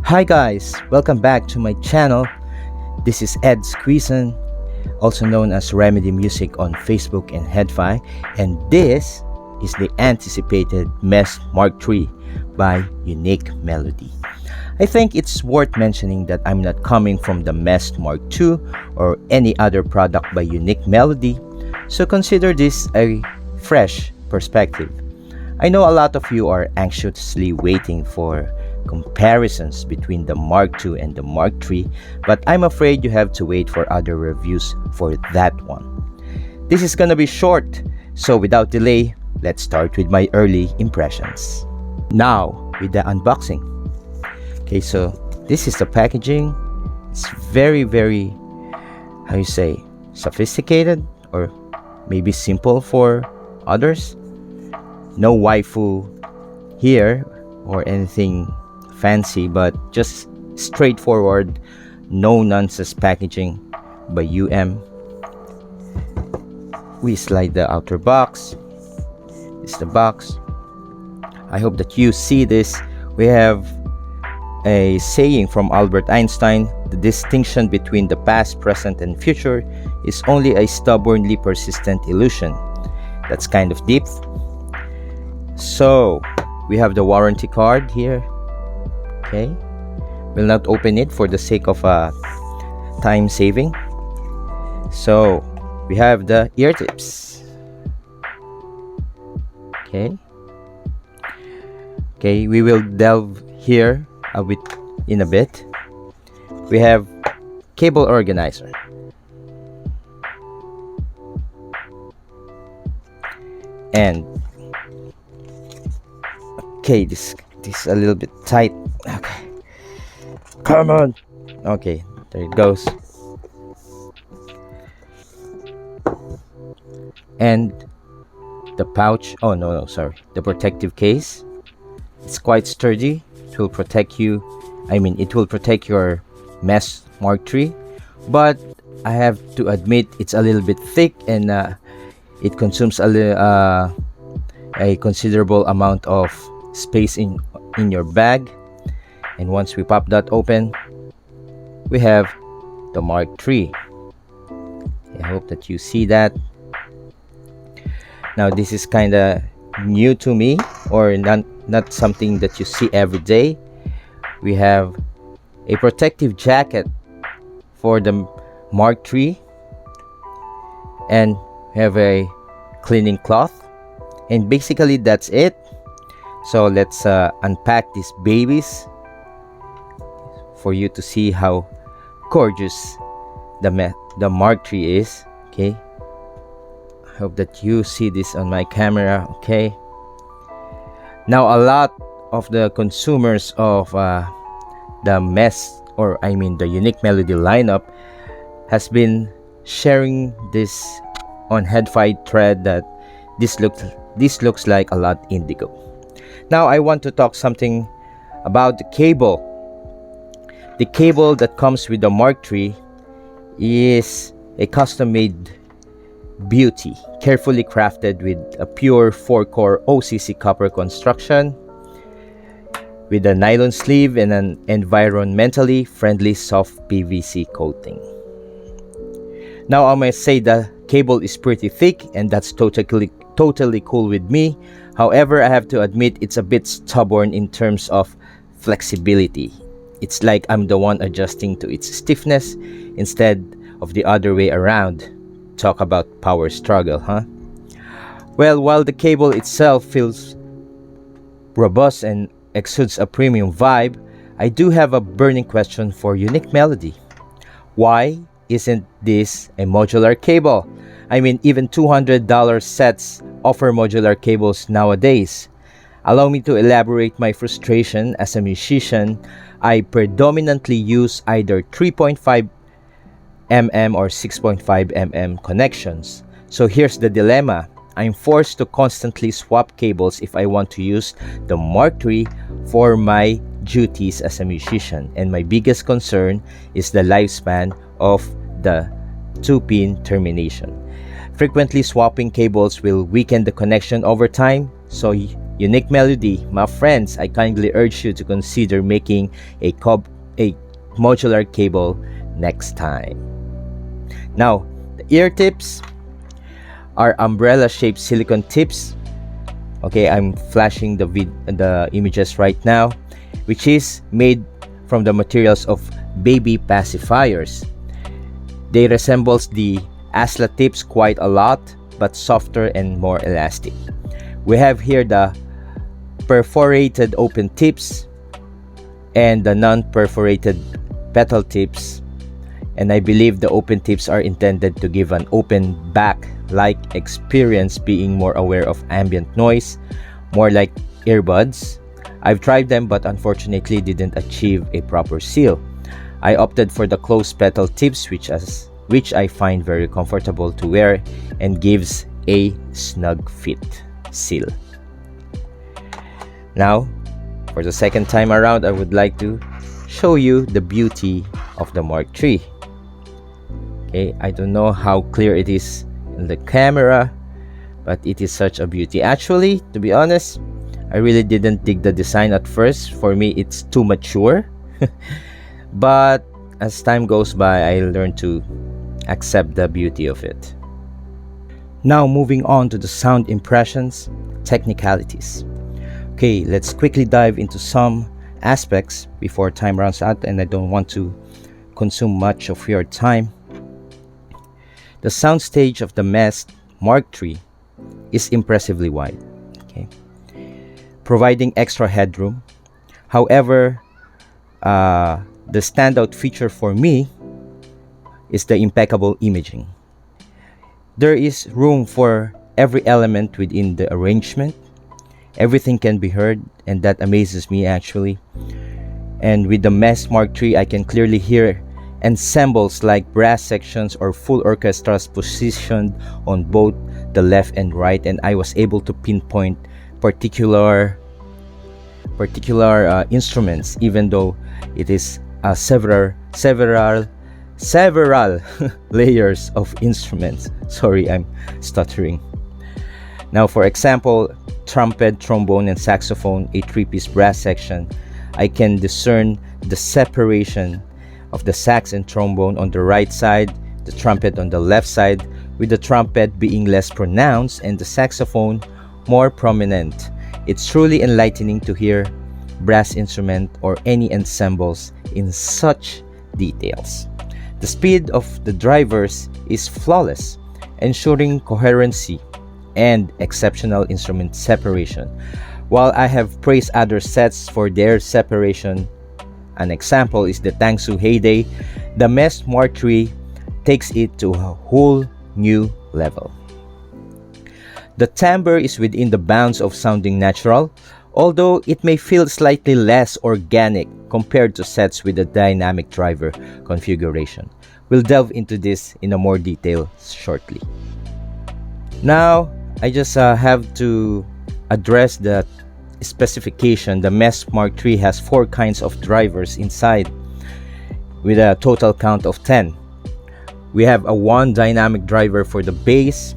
Hi guys, welcome back to my channel. This is Ed Squeezin, also known as Remedy Music on Facebook and Headfi, and this is the anticipated Mest MkIII by Unique Melody. I think it's worth mentioning that I'm not coming from the Mest MkII or any other product by Unique Melody, so consider this a fresh perspective. I know a lot of you are anxiously waiting for comparisons between the Mark II and the Mark III, but I'm afraid you have to wait for other reviews for that one. This is gonna be short, so without delay, let's start with my early impressions. Now, with the unboxing. Okay, so this is the packaging. It's very, how you say, sophisticated or maybe simple for others. No waifu here or anything fancy, but just straightforward, no nonsense packaging by UM. We slide the outer box. This is the box. I hope that you see this. We have a saying from Albert Einstein: the distinction between the past, present, and future is only a stubbornly persistent illusion. That's kind of deep. So we have the warranty card here. Okay, we'll not open it for the sake of time saving. So we have the ear tips. Okay, we will delve here in a bit. We have cable organizer. And okay, this is a little bit tight. Okay, come on. Okay, there it goes. And the pouch. Oh no, sorry. The protective case. It's quite sturdy. It will protect you. It will protect your Mest MkIII. But I have to admit, it's a little bit thick, and it consumes a considerable amount of space in your bag. And once we pop that open, we have the Mark III. I hope that you see that. Now this is kind of new to me, or not something that you see every day. We have a protective jacket for the Mark III, and we have a cleaning cloth, and basically that's it. So let's unpack these babies for you to see how gorgeous the Mark III is. Okay, I hope that you see this on my camera. Okay, now a lot of the consumers of the Mest, or the Unique Melody lineup, has been sharing this on Headfi thread that this looks like a lot indigo. Now I want to talk something about the cable. The cable that comes with the Mark III is a custom-made beauty, carefully crafted with a pure 4-core OCC copper construction, with a nylon sleeve and an environmentally friendly soft PVC coating. Now I must say the cable is pretty thick, and that's totally cool with me. However, I have to admit it's a bit stubborn in terms of flexibility. It's like I'm the one adjusting to its stiffness instead of the other way around. Talk about power struggle, huh? Well, while the cable itself feels robust and exudes a premium vibe, I do have a burning question for Unique Melody. Why isn't this a modular cable? Even $200 sets offer modular cables nowadays. Allow me to elaborate my frustration. As a musician, I predominantly use either 3.5 mm or 6.5 mm connections. So here's the dilemma. I'm forced to constantly swap cables if I want to use the Mark III for my duties as a musician, and my biggest concern is the lifespan of the 2-pin termination. Frequently swapping cables will weaken the connection over time, so unique melody, my friends, I kindly urge you to consider making a modular cable next time. Now, the ear tips are umbrella-shaped silicone tips. Okay, I'm flashing the images right now, which is made from the materials of baby pacifiers. They resembles the Asla tips quite a lot, but softer and more elastic. We have here the perforated open tips and the non-perforated petal tips, and I believe the open tips are intended to give an open back-like experience, being more aware of ambient noise, more like earbuds. I've tried them but unfortunately didn't achieve a proper seal. I opted for the closed petal tips, which I find very comfortable to wear and gives a snug fit seal. Now, for the second time around, I would like to show you the beauty of the Mark III. Okay, I don't know how clear it is in the camera, but it is such a beauty. Actually, to be honest, I really didn't dig the design at first. For me, it's too mature. But as time goes by, I learned to accept the beauty of it. Now, moving on to the sound impressions, technicalities. Okay, let's quickly dive into some aspects before time runs out and I don't want to consume much of your time. The soundstage of the Mest Mark III is impressively wide, okay, providing extra headroom. However, the standout feature for me is the impeccable imaging. There is room for every element within the arrangement. Everything can be heard, and that amazes me actually. And with the Mest Mark III, I can clearly hear ensembles like brass sections or full orchestras positioned on both the left and right, and I was able to pinpoint particular instruments, even though it is several layers of instruments. Sorry, I'm stuttering. Now, for example, trumpet, trombone, and saxophone, a three-piece brass section, I can discern the separation of the sax and trombone on the right side, the trumpet on the left side, with the trumpet being less pronounced and the saxophone more prominent. It's truly enlightening to hear brass instrument or any ensembles in such details. The speed of the drivers is flawless, ensuring coherency and exceptional instrument separation. While I have praised other sets for their separation, an example is the Tangsu Heyday, the Mest Mark III takes it to a whole new level. The timbre is within the bounds of sounding natural, although it may feel slightly less organic compared to sets with a dynamic driver configuration. We'll delve into this in a more detail shortly. Now, I just have to address the specification. The Mest Mark III has 4 kinds of drivers inside with a total count of 10. We have a 1 dynamic driver for the bass,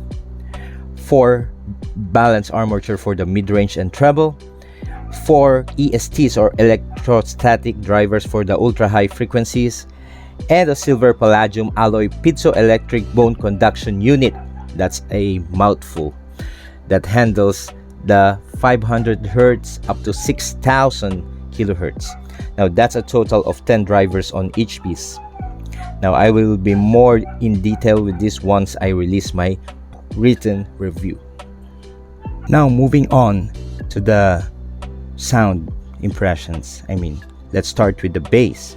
4 balance armature for the midrange and treble, 4 ESTs or electrostatic drivers for the ultra-high frequencies, and a silver palladium alloy piezoelectric bone conduction unit, that's a mouthful, that handles the 500 Hz up to 6000 kHz. Now that's a total of 10 drivers on each piece. Now I will be more in detail with this once I release my written review. Now moving on to the sound impressions. Let's start with the bass.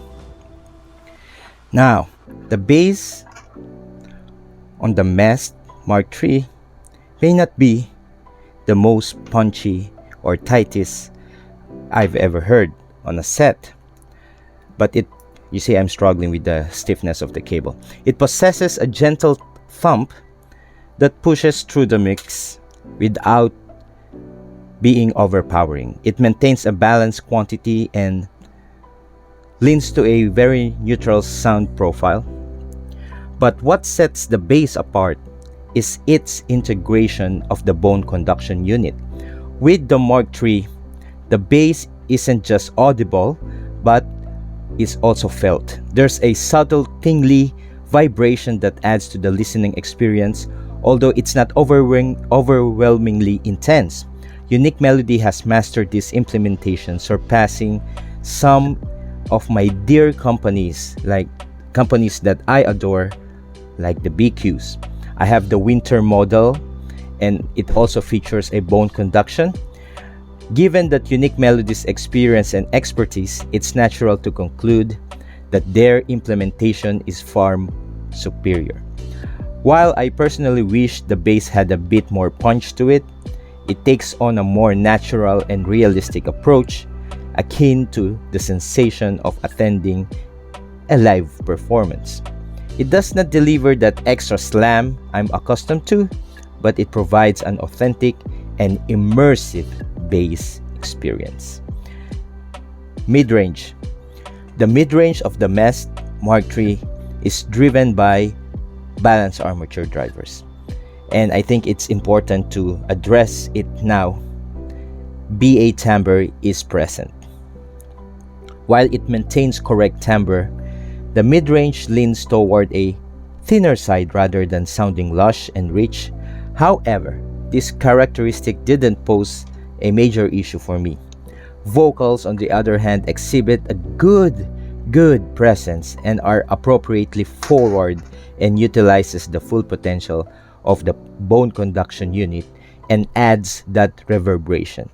Now, the bass on the Mest Mark III may not be the most punchy or tightest I've ever heard on a set, but you see I'm struggling with the stiffness of the cable. It possesses a gentle thump that pushes through the mix without being overpowering. It maintains a balanced quantity and leans to a very neutral sound profile. But what sets the bass apart is its integration of the bone conduction unit, With the Mark III, the bass isn't just audible, but is also felt. There's a subtle tingly vibration that adds to the listening experience, although it's not overwhelmingly intense. Unique Melody has mastered this implementation, surpassing some of my dear companies that I adore, like the BQs. I have the winter model, and it also features a bone conduction. Given that Unique Melody's experience and expertise, it's natural to conclude that their implementation is far superior. While I personally wish the bass had a bit more punch to it, it takes on a more natural and realistic approach, akin to the sensation of attending a live performance. It does not deliver that extra slam I'm accustomed to, but it provides an authentic and immersive bass experience. Midrange. The midrange of the Mest MkIII is driven by balanced armature drivers, and I think it's important to address it now. BA timbre is present. While it maintains correct timbre, the midrange leans toward a thinner side rather than sounding lush and rich. However, this characteristic didn't pose a major issue for me. Vocals, on the other hand, exhibit a good presence and are appropriately forward and utilizes the full potential of the bone conduction unit and adds that reverberation.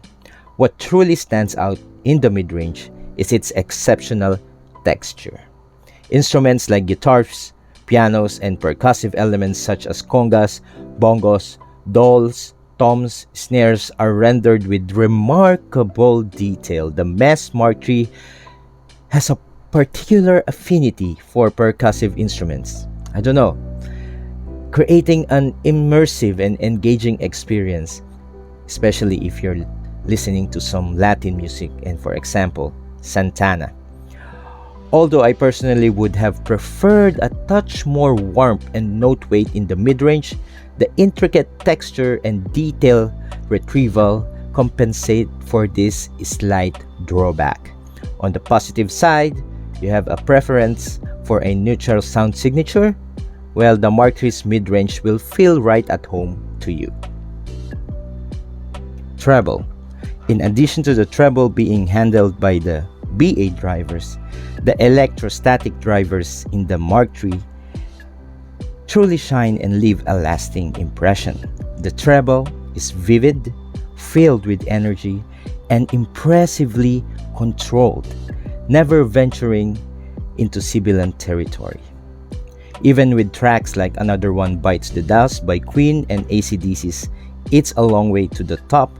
What truly stands out in the midrange is its exceptional texture. Instruments like guitars, pianos, and percussive elements such as congas, bongos, dolls, toms, snares are rendered with remarkable detail. The Mest MkIII has a particular affinity for percussive instruments. I don't know, creating an immersive and engaging experience, especially if you're listening to some Latin music and, for example, Santana. Although I personally would have preferred a touch more warmth and note weight in the midrange, the intricate texture and detail retrieval compensate for this slight drawback. On the positive side, you have a preference for a neutral sound signature, while the Mark III's midrange will feel right at home to you. Treble. In addition to the treble being handled by the BA drivers, the electrostatic drivers in the Mark III truly shine and leave a lasting impression. The treble is vivid, filled with energy, and impressively controlled, never venturing into sibilant territory. Even with tracks like Another One Bites the Dust by Queen and AC/DC's It's a Long Way to the Top,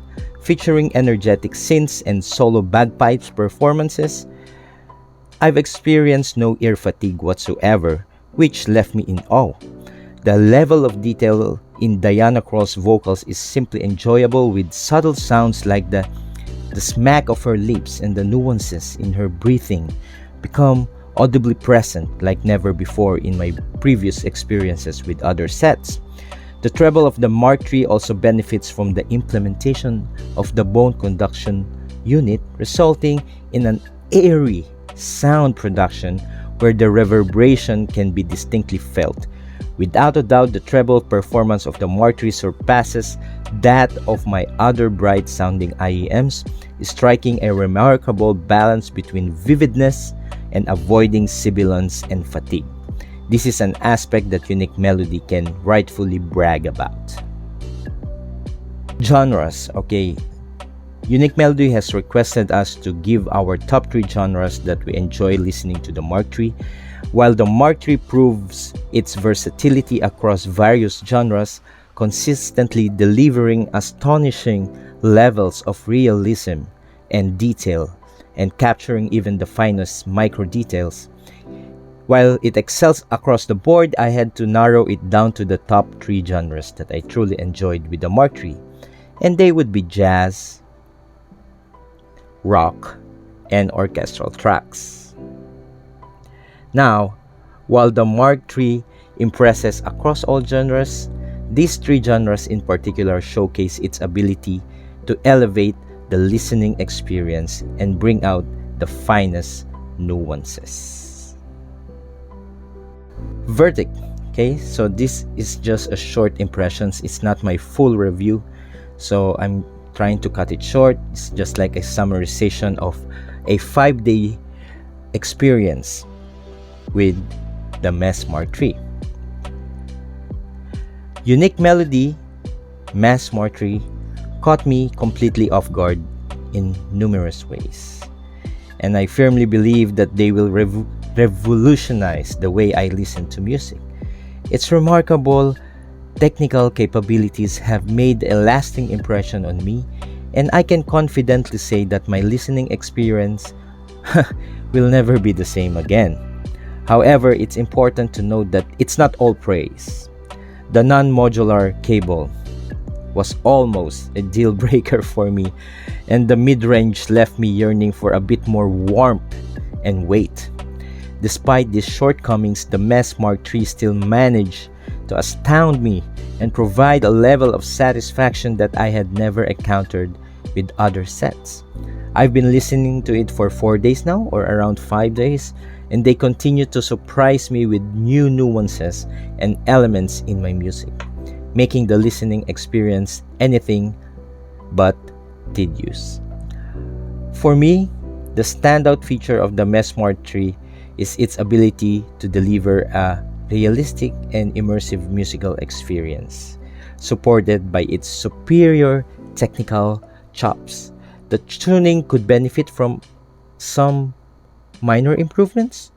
featuring energetic synths and solo bagpipes performances, I've experienced no ear fatigue whatsoever, which left me in awe. The level of detail in Diana Krall's vocals is simply enjoyable, with subtle sounds like the smack of her lips and the nuances in her breathing become audibly present like never before in my previous experiences with other sets. The treble of the Mark III also benefits from the implementation of the bone conduction unit, resulting in an airy sound production where the reverberation can be distinctly felt. Without a doubt, the treble performance of the Mark III surpasses that of my other bright-sounding IEMs, striking a remarkable balance between vividness and avoiding sibilance and fatigue. This is an aspect that Unique Melody can rightfully brag about. Genres. Okay, Unique Melody has requested us to give our top 3 genres that we enjoy listening to the Mark III. While the Mark III proves its versatility across various genres, consistently delivering astonishing levels of realism and detail and capturing even the finest micro details. While it excels across the board, I had to narrow it down to the top 3 genres that I truly enjoyed with the Mark III, and they would be jazz, rock, and orchestral tracks. Now, while the Mark III impresses across all genres, these 3 genres in particular showcase its ability to elevate the listening experience and bring out the finest nuances. Verdict. Okay, so this is just a short impressions. It's not my full review, so I'm trying to cut it short. It's just like a summarization of a 5-day experience with the Mest MkIII. Unique Melody Mest MkIII caught me completely off guard in numerous ways, and I firmly believe that they will revolutionize the way I listen to music. Its remarkable technical capabilities have made a lasting impression on me, and I can confidently say that my listening experience will never be the same again. However, it's important to note that it's not all praise. The non-modular cable was almost a deal breaker for me, and the mid-range left me yearning for a bit more warmth and weight. Despite these shortcomings, the Mest MkIII still managed to astound me and provide a level of satisfaction that I had never encountered with other sets. I've been listening to it for 4 days now, or around 5 days, and they continue to surprise me with new nuances and elements in my music, making the listening experience anything but tedious. For me, the standout feature of the Mest MkIII is its ability to deliver a realistic and immersive musical experience, supported by its superior technical chops. The tuning could benefit from some minor improvements,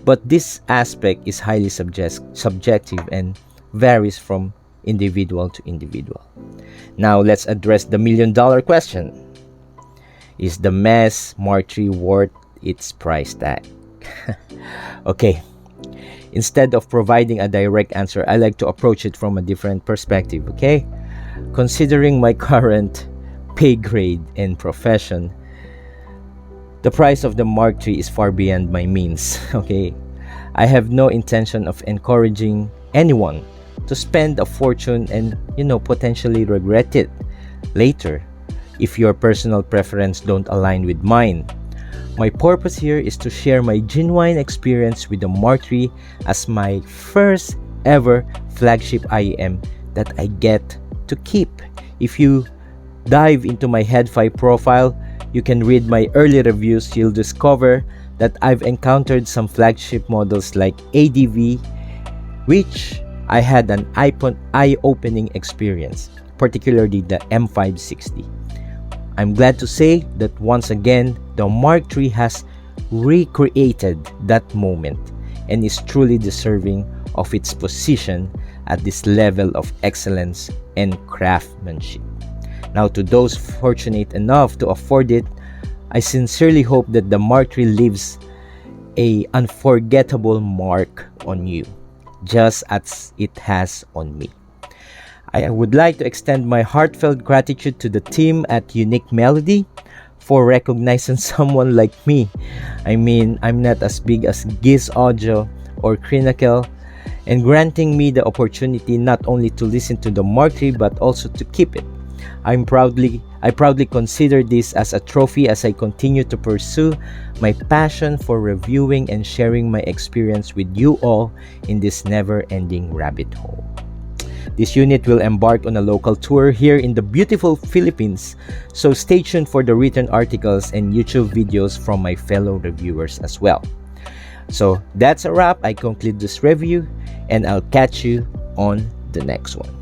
but this aspect is highly subjective and varies from individual to individual. Now let's address the million-dollar question. Is the Mest MkIII worth its price tag? Okay, instead of providing a direct answer, I like to approach it from a different perspective, okay? Considering my current pay grade and profession, the price of the MkIII is far beyond my means, okay? I have no intention of encouraging anyone to spend a fortune and, potentially regret it later if your personal preference don't align with mine. My purpose here is to share my genuine experience with the MkIII as my first ever flagship IEM that I get to keep. If you dive into my Head-Fi profile, you can read my early reviews. You'll discover that I've encountered some flagship models like ADV, which I had an eye-opening experience, particularly the M560. I'm glad to say that once again, the MkIII has recreated that moment and is truly deserving of its position at this level of excellence and craftsmanship. Now, to those fortunate enough to afford it, I sincerely hope that the MkIII leaves an unforgettable mark on you, just as it has on me. I would like to extend my heartfelt gratitude to the team at Unique Melody for recognizing someone like me. I mean, I'm not as big as Giz Audio or Clinical, and granting me the opportunity not only to listen to the MkIII but also to keep it. I proudly consider this as a trophy as I continue to pursue my passion for reviewing and sharing my experience with you all in this never-ending rabbit hole. This unit will embark on a local tour here in the beautiful Philippines, so stay tuned for the written articles and YouTube videos from my fellow reviewers as well. So that's a wrap. I conclude this review, and I'll catch you on the next one.